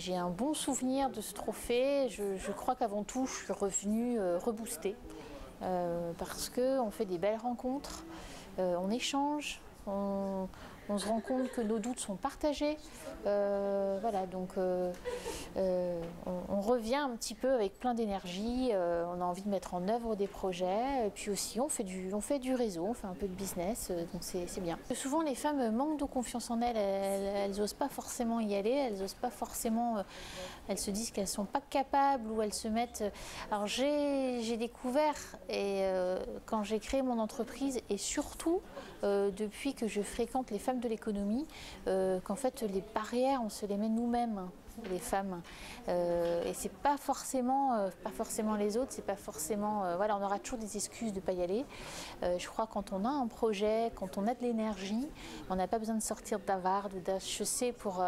j'ai un bon souvenir de ce trophée. Je crois qu'avant tout, je suis revenue reboostée parce qu'on fait des belles rencontres, on échange, on se rend compte que nos doutes sont partagés. Voilà, donc on revient un petit peu avec plein d'énergie, on a envie de mettre en œuvre des projets, et puis aussi on fait du réseau, on fait un peu de business, donc c'est bien. Souvent les femmes manquent de confiance en elles, elles n'osent pas forcément y aller, elles n'osent pas forcément, elles se disent qu'elles ne sont pas capables ou elles se mettent... Alors j'ai découvert, et quand j'ai créé mon entreprise, et surtout depuis que je fréquente les femmes de l'économie, qu'en fait les barrières on se les met nous-mêmes, les femmes, et c'est pas forcément les autres, c'est pas forcément voilà, on aura toujours des excuses de pas y aller. Je crois que quand on a un projet, quand on a de l'énergie, on n'a pas besoin de sortir d'avare, d'HEC pour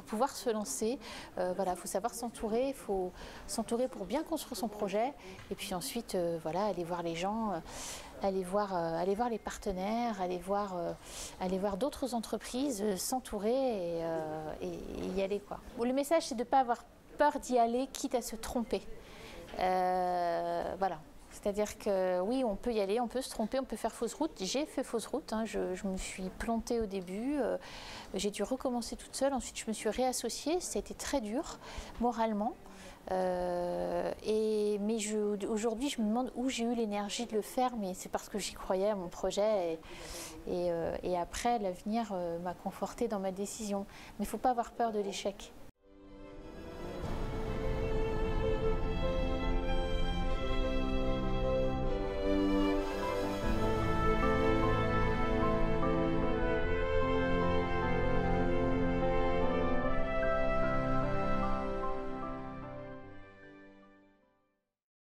pouvoir se lancer. Voilà, il faut savoir s'entourer, il faut s'entourer pour bien construire son projet, et puis ensuite voilà, aller voir les gens, aller voir les partenaires, aller voir d'autres entreprises, s'entourer et y aller, quoi. Le message, c'est de ne pas avoir peur d'y aller, quitte à se tromper. Voilà. C'est-à-dire que oui, on peut y aller, on peut se tromper, on peut faire fausse route. J'ai fait fausse route, hein, je me suis plantée au début, j'ai dû recommencer toute seule, ensuite je me suis réassociée, ça a été très dur moralement. Mais aujourd'hui, je me demande où j'ai eu l'énergie de le faire, mais c'est parce que j'y croyais à mon projet et après, l'avenir m'a confortée dans ma décision. Mais il ne faut pas avoir peur de l'échec.